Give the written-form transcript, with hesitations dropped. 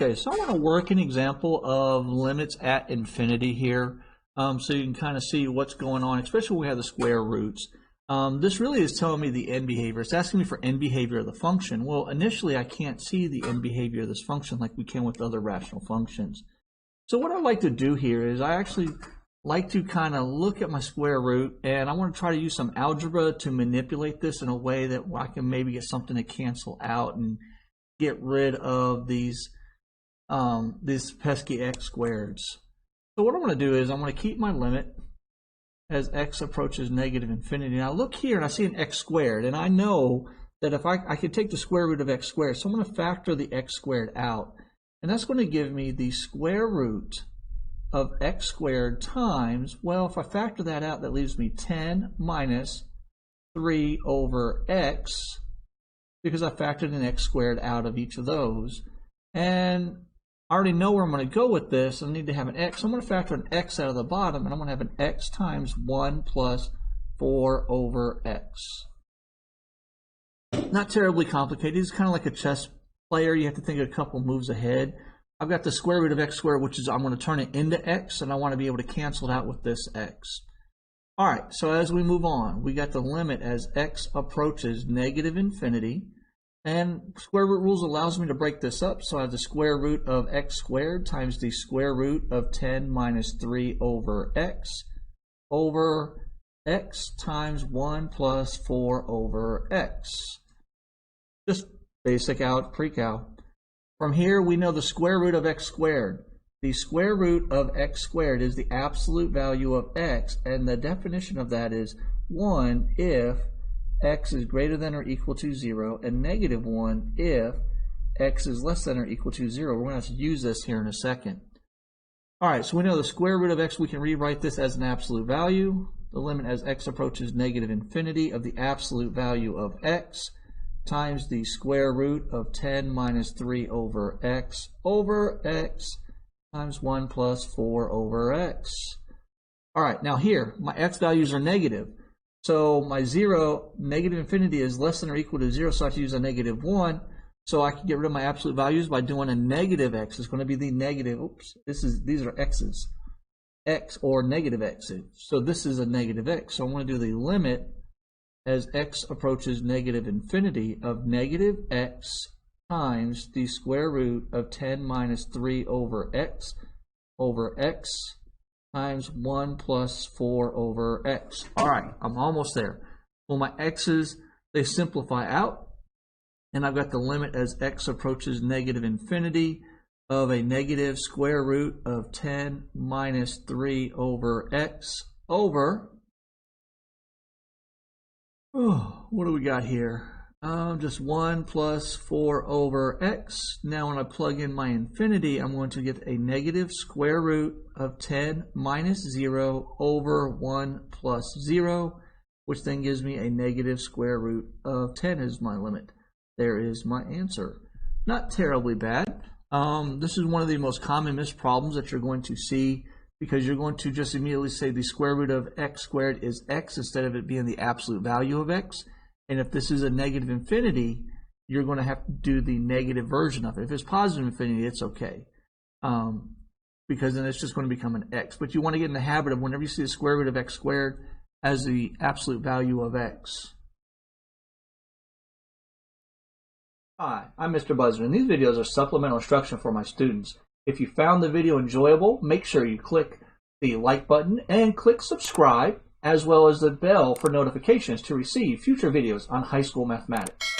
Okay, so I want to work an example of limits at infinity here, so you can kind of see what's going on, especially when we have the square roots. This really is telling me the end behavior. It's asking me for end behavior of the function. Well, initially I can't see the end behavior of this function like we can with other rational functions. So what I like to do here is I actually like to kind of look at my square root, and I want to try to use some algebra to manipulate this in a way that I can maybe get something to cancel out and get rid of these pesky x squareds. So what I'm going to do is I'm going to keep my limit as x approaches negative infinity. Now look here and I see an x squared, and I know that if I could take the square root of x squared, so I'm going to factor the x squared out, and that's going to give me the square root of x squared times, well, if I factor that out, that leaves me 10 minus 3 over x, because I factored an x squared out of each of those. And I already know where I'm going to go with this. I need to have an x. So I'm going to factor an x out of the bottom, and I'm going to have an x times 1 plus 4 over x. Not terribly complicated. It's kind of like a chess player. You have to think a couple moves ahead. I've got the square root of x squared, which is I'm going to turn it into x, and I want to be able to cancel it out with this x. All right, so as we move on, we got the limit as x approaches negative infinity. And square root rules allows me to break this up. So I have the square root of x squared times the square root of 10 minus 3 over x times 1 plus 4 over x. Just basic pre-cal. From here, we know the square root of x squared. The square root of x squared is the absolute value of x, and the definition of that is 1 if x is greater than or equal to 0, and negative 1 if x is less than or equal to 0. We're going to have to use this here in a second. All right, so we know the square root of x, we can rewrite this as an absolute value. The limit as x approaches negative infinity of the absolute value of x times the square root of 10 minus 3 over x times 1 plus 4 over x. All right, now here, my x values are negative. So my negative infinity is less than or equal to 0, so I have to use a negative 1. So I can get rid of my absolute values by doing a negative x. It's going to be the negative, these are x's, x or negative x's. So this is a negative x. So I'm going to do the limit as x approaches negative infinity of negative x times the square root of 10 minus 3 over x times 1 plus 4 over x. All right, I'm almost there. Well, my x's, they simplify out, and I've got the limit as x approaches negative infinity of a negative square root of 10 minus 3 over x over, what do we got here? Just 1 plus 4 over x. Now when I plug in my infinity, I'm going to get a negative square root of 10 minus 0 over 1 plus 0, which then gives me a negative square root of 10 as my limit. There is my answer. Not terribly bad. This is one of the most common missed problems that you're going to see, because you're going to just immediately say the square root of x squared is x instead of it being the absolute value of x. And if this is a negative infinity, you're going to have to do the negative version of it. If it's positive infinity, it's okay, because then it's just going to become an x. But you want to get in the habit of whenever you see the square root of x squared as the absolute value of x. Hi, I'm Mr. Buzzard, and these videos are supplemental instruction for my students. If you found the video enjoyable, make sure you click the like button and click subscribe, as well as the bell for notifications to receive future videos on high school mathematics.